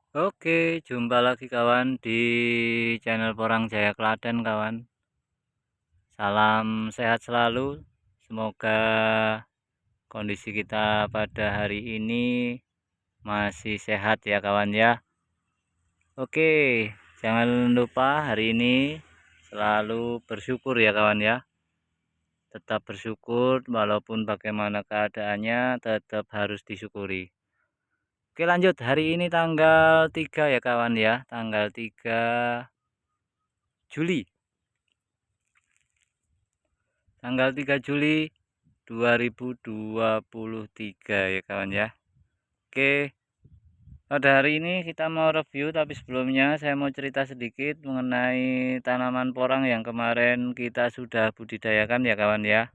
Oke, jumpa lagi kawan di channel Porang Jaya Klaten kawan. Salam sehat selalu. Semoga kondisi kita pada hari ini masih sehat ya kawan ya. Oke, jangan lupa hari ini selalu bersyukur ya kawan ya. Tetap bersyukur walaupun bagaimana keadaannya tetap harus disyukuri. Oke lanjut, hari ini tanggal 3 ya kawan ya. Tanggal 3 Juli. Tanggal 3 Juli 2023 ya kawan ya. Oke, pada hari ini kita mau review, tapi sebelumnya saya mau cerita sedikit mengenai tanaman porang yang kemarin kita sudah budidayakan ya kawan ya.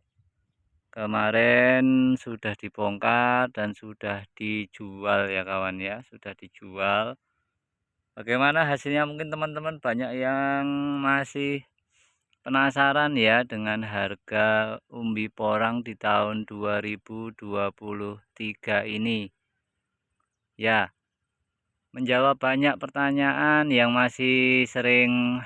Kemarin sudah dibongkar dan sudah dijual ya kawan ya, sudah dijual. Bagaimana hasilnya, mungkin teman-teman banyak yang masih penasaran ya dengan harga umbi porang di tahun 2023 ini. Ya, menjawab banyak pertanyaan yang masih sering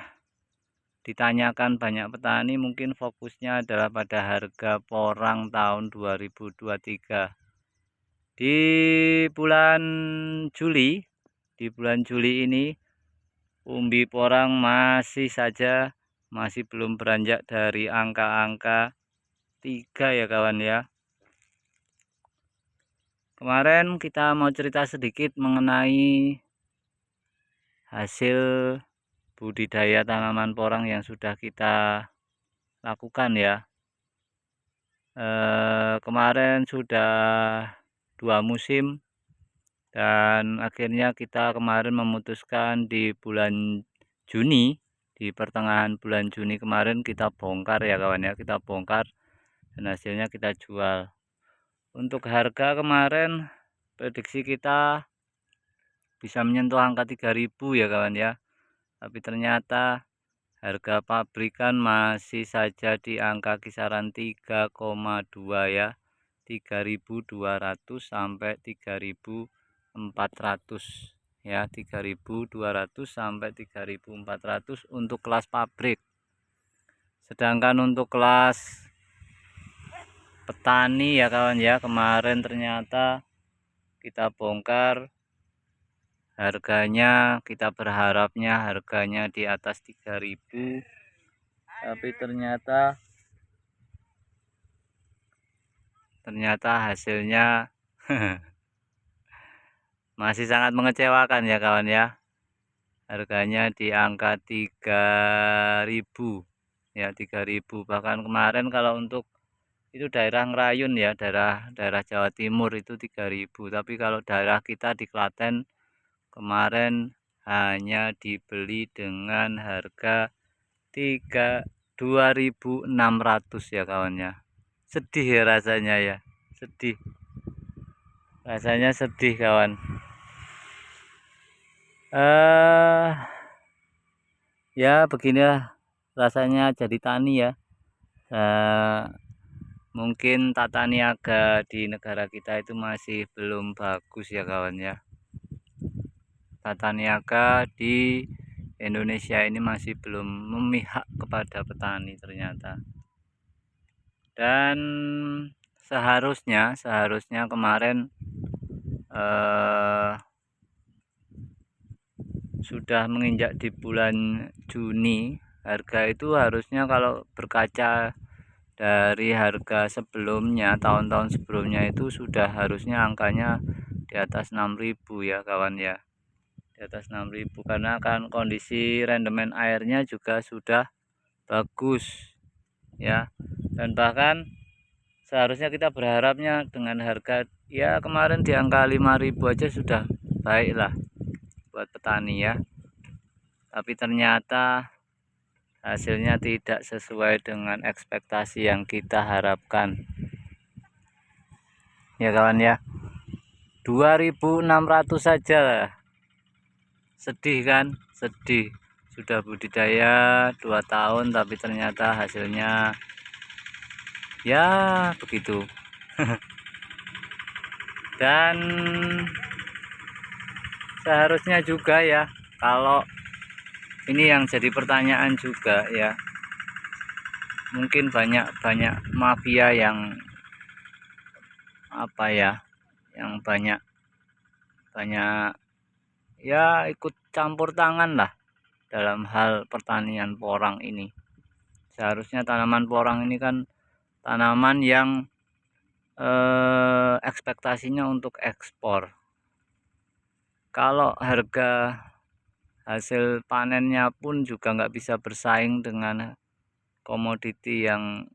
ditanyakan banyak petani, mungkin fokusnya adalah pada harga porang tahun 2023. Di bulan Juli, ini umbi porang masih belum beranjak dari angka-angka 3 ya kawan ya. Kemarin kita mau cerita sedikit mengenai hasil budidaya tanaman porang yang sudah kita lakukan ya. Kemarin sudah 2 musim dan akhirnya kita kemarin memutuskan di bulan Juni, di pertengahan bulan Juni kemarin kita bongkar ya kawan ya, kita bongkar dan hasilnya kita jual. Untuk harga kemarin prediksi kita bisa menyentuh angka 3.000 ya kawan ya, tapi ternyata harga pabrikan masih saja di angka kisaran 3,2 ya, 3.200 sampai 3.400 ya, 3.200 sampai 3.400 untuk kelas pabrik. Sedangkan untuk kelas petani ya kawan ya, kemarin ternyata kita bongkar, harganya kita berharapnya harganya di atas 3.000, tapi ternyata hasilnya masih sangat mengecewakan ya kawan ya. Harganya di angka 3.000 ya, 3.000. Bahkan kemarin kalau untuk itu daerah Ngerayun ya, daerah Jawa Timur itu 3.000, tapi kalau daerah kita di Klaten kemarin hanya dibeli dengan harga 2.600 ya kawannya. Sedih ya rasanya ya, sedih, rasanya sedih kawan. Ya beginilah rasanya jadi tani ya. Mungkin tata niaga di negara kita itu masih belum bagus ya kawan ya. Tata niaga di Indonesia ini masih belum memihak kepada petani ternyata. Dan seharusnya kemarin sudah menginjak di bulan Juni, harga itu harusnya kalau berkaca dari harga sebelumnya, tahun-tahun sebelumnya itu sudah harusnya angkanya di atas 6.000 ya kawan ya, di atas 6.000, karena kan kondisi rendemen airnya juga sudah bagus ya. Dan bahkan seharusnya kita berharapnya dengan harga ya kemarin di angka 5.000 aja sudah baik lah buat petani ya. Tapi ternyata hasilnya tidak sesuai dengan ekspektasi yang kita harapkan ya kawan ya. 2.600 saja, sedih kan, sedih. Sudah budidaya 2 tahun tapi ternyata hasilnya ya begitu. Dan seharusnya juga ya, kalau ini yang jadi pertanyaan juga ya, mungkin banyak mafia yang apa ya, yang banyak ya ikut campur tangan lah dalam hal pertanian porang ini. Seharusnya tanaman porang ini kan tanaman yang ekspektasinya untuk ekspor. Kalau harga hasil panennya pun juga nggak bisa bersaing dengan komoditi yang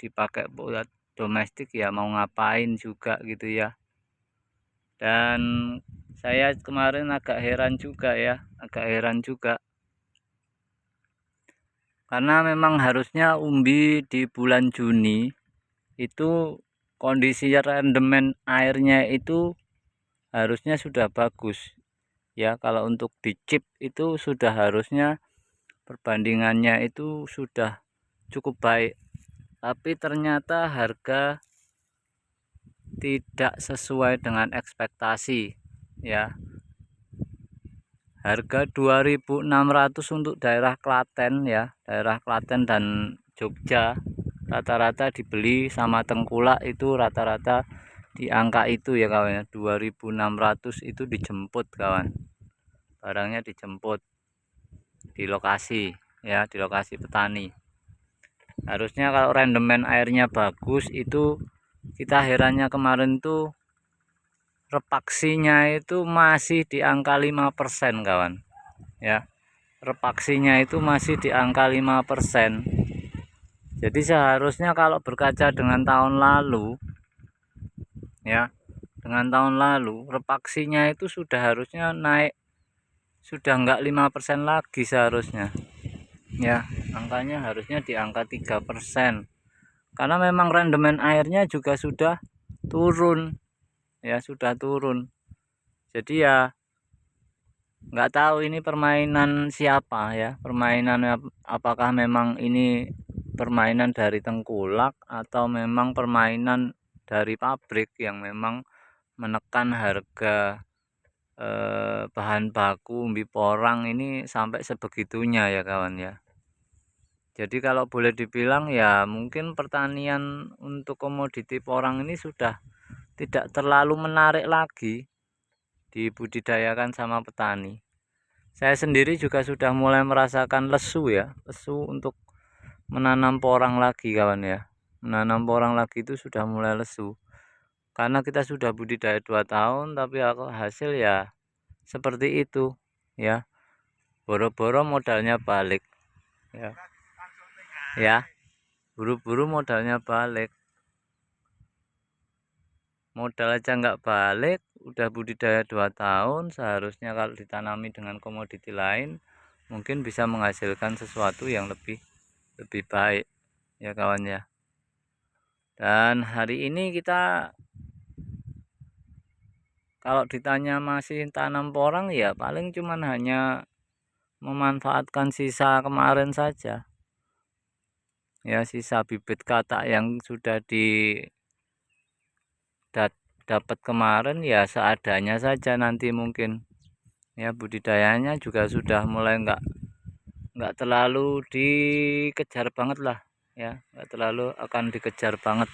dipakai buat domestik, ya mau ngapain juga gitu ya. Dan saya kemarin agak heran juga ya, karena memang harusnya umbi di bulan Juni itu kondisi rendemen airnya itu harusnya sudah bagus ya. Kalau untuk dicip itu sudah harusnya perbandingannya itu sudah cukup baik, tapi ternyata harga tidak sesuai dengan ekspektasi ya. Harga 2.600 untuk daerah Klaten ya, daerah Klaten dan Jogja rata-rata dibeli sama Tengkulak itu rata-rata di angka itu ya kawan ya. 2.600 itu dijemput kawan, barangnya dijemput di lokasi ya, di lokasi petani. Harusnya kalau rendemen airnya bagus itu, kita herannya kemarin tuh repaksinya itu masih di angka 5% kawan ya. Repaksinya itu masih di angka 5%. Jadi seharusnya kalau berkaca dengan tahun lalu ya, dengan tahun lalu repaksinya itu sudah harusnya naik, sudah enggak 5% lagi seharusnya ya. Angkanya harusnya di angka 3%, karena memang rendemen airnya juga sudah turun ya, sudah turun. Jadi ya nggak tahu ini permainan siapa ya, permainan apakah memang ini permainan dari Tengkulak atau memang permainan dari pabrik yang memang menekan harga bahan baku umbi porang ini sampai sebegitunya ya kawan ya. Jadi kalau boleh dibilang ya mungkin pertanian untuk komoditi porang ini sudah tidak terlalu menarik lagi dibudidayakan sama petani. Saya sendiri juga sudah mulai merasakan lesu ya, lesu untuk menanam porang lagi kawan ya. Menanam porang lagi itu sudah mulai lesu, karena kita sudah budidaya 2 tahun tapi hasil ya seperti itu ya. Boro-boro modalnya balik ya. Ya, buru-buru modalnya balik. Modal aja nggak balik, udah budidaya 2 tahun, seharusnya kalau ditanami dengan komoditi lain mungkin bisa menghasilkan sesuatu yang lebih baik ya kawan ya. Dan hari ini kita kalau ditanya masih tanam porang ya paling cuman hanya memanfaatkan sisa kemarin saja ya, sisa bibit katak yang sudah dapat kemarin ya, seadanya saja. Nanti mungkin ya budidayanya juga sudah mulai nggak terlalu dikejar banget lah ya, nggak terlalu akan dikejar banget.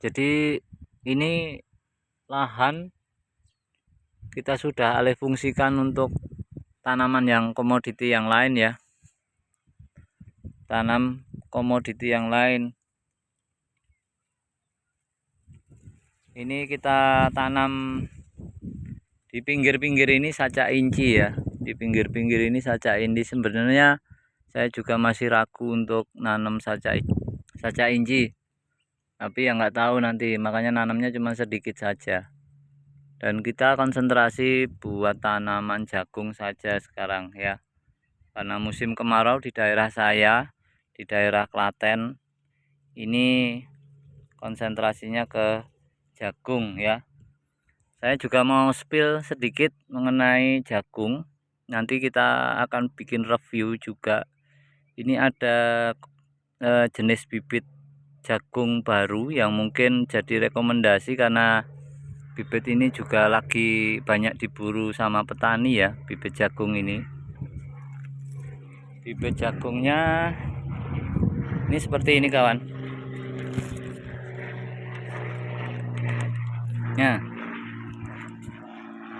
Jadi ini lahan kita sudah alih fungsikan untuk tanaman yang komoditi yang lain ya, tanam komoditi yang lain. Ini kita tanam di pinggir-pinggir ini saca inci ya, di pinggir-pinggir ini saca inci. Sebenarnya saya juga masih ragu untuk nanam saca inci, tapi ya nggak tahu nanti, makanya nanamnya cuma sedikit saja. Dan kita konsentrasi buat tanaman jagung saja sekarang ya, karena musim kemarau di daerah saya, di daerah Klaten ini konsentrasinya ke jagung ya. Saya juga mau spill sedikit mengenai jagung, nanti kita akan bikin review juga. Ini ada jenis bibit jagung baru yang mungkin jadi rekomendasi, karena bibit ini juga lagi banyak diburu sama petani ya, bibit jagung ini. Bibit jagungnya ini seperti ini kawan. Nah,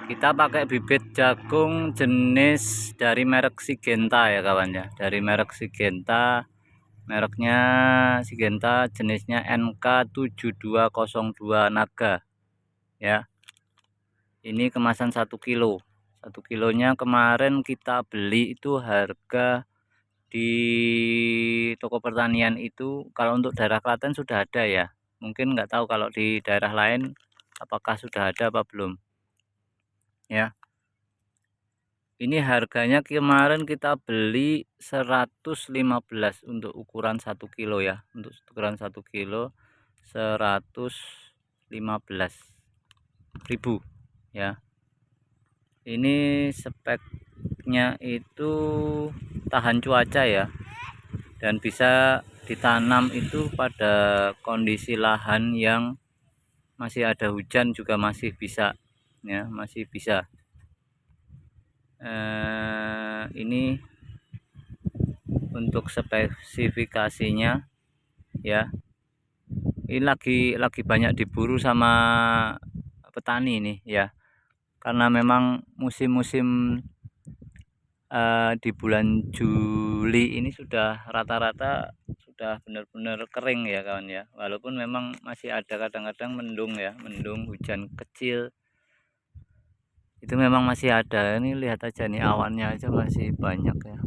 kita pakai bibit jagung jenis dari merek Syngenta ya kawan ya, dari merek Syngenta. Mereknya Syngenta, jenisnya NK7202 Naga ya. Ini kemasan 1 kilo. 1 kilonya kemarin kita beli itu harga di toko pertanian itu, kalau untuk daerah Klaten sudah ada ya. Mungkin nggak tahu kalau di daerah lain apakah sudah ada apa belum ya. Ini harganya kemarin kita beli 115 untuk ukuran 1 kilo ya. Untuk ukuran 1 kilo 115.000 ya. Ini speknya itu tahan cuaca ya, dan bisa ditanam itu pada kondisi lahan yang masih ada hujan juga masih bisa ya, masih bisa. Ini untuk spesifikasinya ya. Ini lagi banyak diburu sama petani ini ya, karena memang musim-musim di bulan Juli ini sudah rata-rata sudah benar-benar kering ya kawan ya, walaupun memang masih ada kadang-kadang mendung ya, mendung hujan kecil itu memang masih ada. Ini lihat aja nih, awannya aja masih banyak ya,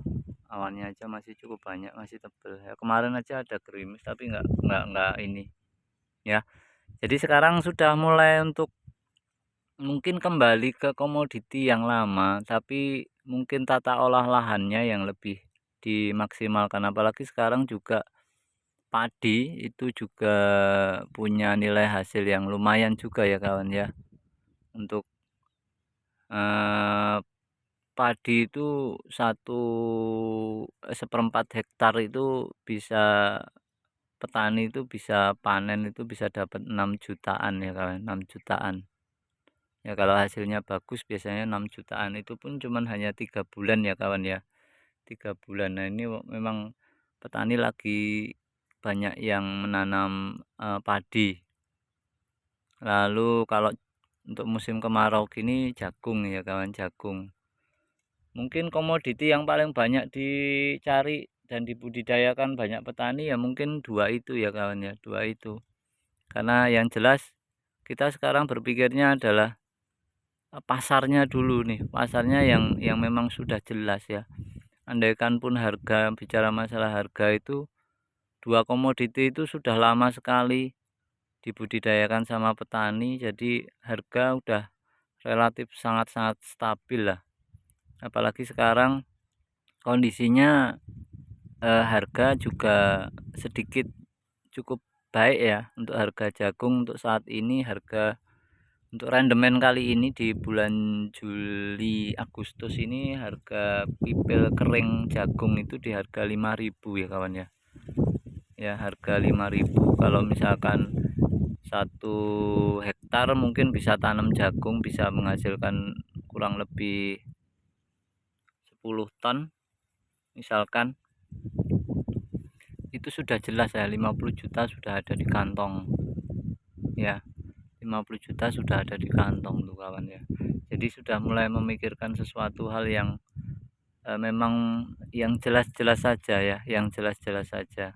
awannya aja masih cukup banyak, masih tebal ya. Kemarin aja ada gerimis tapi nggak ini ya. Jadi sekarang sudah mulai untuk mungkin kembali ke komoditi yang lama, tapi mungkin tata olah lahannya yang lebih dimaksimalkan. Apalagi sekarang juga padi itu juga punya nilai hasil yang lumayan juga ya kawan ya. Untuk padi itu 1/4 hektar itu bisa, petani itu bisa panen itu bisa dapat 6 jutaan ya kawan, 6 jutaan. Ya kalau hasilnya bagus biasanya 6 jutaan, itu pun cuman hanya 3 bulan ya kawan ya. 3 bulan. Nah, ini memang petani lagi banyak yang menanam padi. Lalu kalau untuk musim kemarau gini jagung ya kawan, jagung. Mungkin komoditi yang paling banyak dicari dan dibudidayakan banyak petani ya mungkin dua itu ya kawan ya, dua itu. Karena yang jelas kita sekarang berpikirnya adalah pasarnya dulu nih, pasarnya yang memang sudah jelas ya. Andaikan pun harga, bicara masalah harga itu, dua komoditi itu sudah lama sekali dibudidayakan sama petani, jadi harga udah relatif sangat-sangat stabil lah. Apalagi sekarang kondisinya harga juga sedikit cukup baik ya untuk harga jagung untuk saat ini. Harga untuk rendemen kali ini di bulan Juli Agustus ini harga pipil kering jagung itu di harga 5.000 ya kawan ya. Ya harga 5.000. Kalau misalkan 1 hektar mungkin bisa tanam jagung, bisa menghasilkan kurang lebih 10 ton misalkan, itu sudah jelas ya 50 juta sudah ada di kantong ya. 50 juta sudah ada di kantong tuh kawan ya. Jadi sudah mulai memikirkan sesuatu hal yang memang yang jelas-jelas saja ya, yang jelas-jelas saja.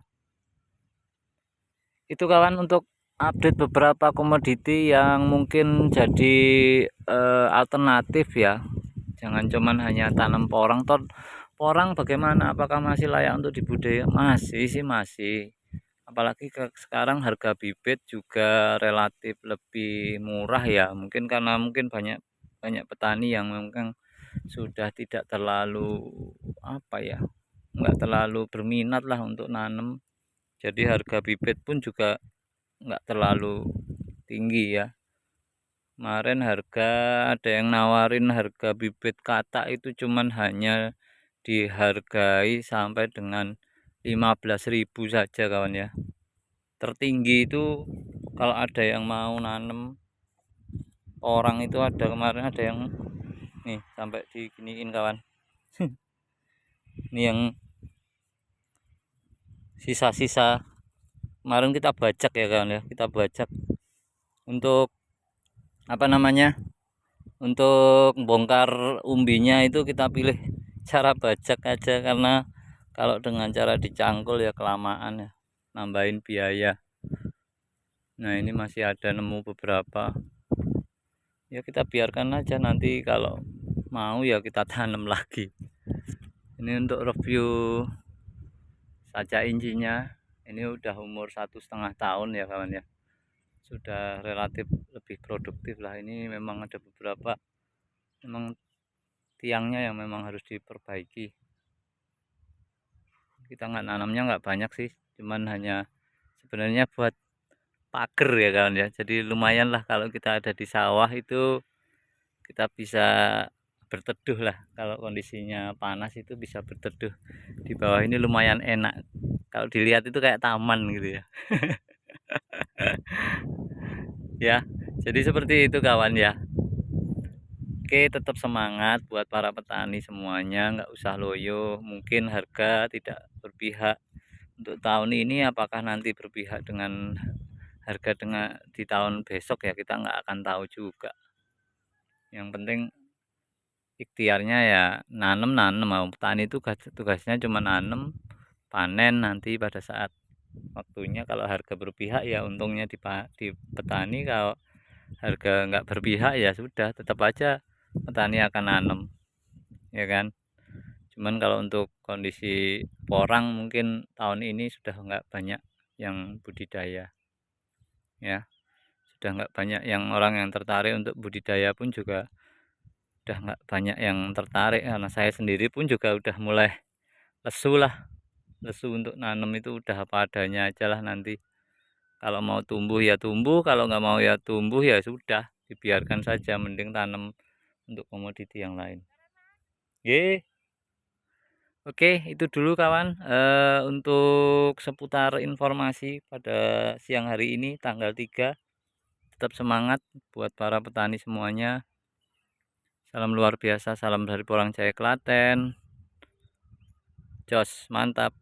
Itu kawan untuk update beberapa komoditi yang mungkin jadi alternatif ya. Jangan cuman hanya tanam porang. Porang bagaimana, apakah masih layak untuk dibudidaya? Masih sih, masih. Apalagi sekarang harga bibit juga relatif lebih murah ya, mungkin karena mungkin banyak petani yang mungkin sudah tidak terlalu nggak terlalu berminat lah untuk nanam, jadi harga bibit pun juga nggak terlalu tinggi ya. Kemarin ada yang nawarin harga bibit katak itu cuman hanya dihargai sampai dengan 15.000 saja kawan ya. Tertinggi itu kalau ada yang mau nanam orang itu ada kemarin ada yang nih sampai diginiin kawan. Ini yang sisa-sisa kemarin kita bajak ya kawan ya, kita bajak untuk apa namanya, untuk bongkar umbinya itu kita pilih cara bajak aja, karena kalau dengan cara dicangkul ya kelamaan ya, nambahin biaya. Nah ini masih ada nemu beberapa, ya kita biarkan aja, nanti kalau mau ya kita tanam lagi. Ini untuk review saja incinya, ini udah umur 1,5 tahun ya kawan ya, sudah relatif lebih produktif lah. Ini memang ada beberapa memang tiangnya yang memang harus diperbaiki. Kita nggak nanamnya nggak banyak sih, cuman hanya sebenarnya buat pagar ya kawan ya, jadi lumayan lah kalau kita ada di sawah itu kita bisa berteduh lah, kalau kondisinya panas itu bisa berteduh di bawah ini, lumayan enak. Kalau dilihat itu kayak taman gitu ya. Ya, jadi seperti itu kawan ya. Oke, tetap semangat buat para petani semuanya, nggak usah loyo. Mungkin harga tidak berpihak untuk tahun ini, apakah nanti berpihak dengan harga dengan di tahun besok ya, kita nggak akan tahu juga. Yang penting ikhtiarnya ya nanem, mau petani itu tugasnya cuma nanem, panen nanti pada saat waktunya. Kalau harga berpihak ya untungnya di petani, kalau harga nggak berpihak ya sudah, tetap aja petani akan nanem ya kan. Cuman kalau untuk kondisi porang mungkin tahun ini sudah nggak banyak yang budidaya ya, sudah nggak banyak yang orang yang tertarik untuk budidaya pun juga udah nggak banyak yang tertarik, karena saya sendiri pun juga udah mulai lesu lah, lesu untuk nanam itu udah apa adanya aja lah. Nanti kalau mau tumbuh ya tumbuh, kalau nggak mau ya tumbuh ya sudah, dibiarkan saja, mending tanam untuk komoditi yang lain. Ye. Oke, itu dulu kawan, untuk seputar informasi pada siang hari ini tanggal 3. Tetap semangat buat para petani semuanya. Salam luar biasa, salam dari Porang Jaya Klaten. Jos, mantap.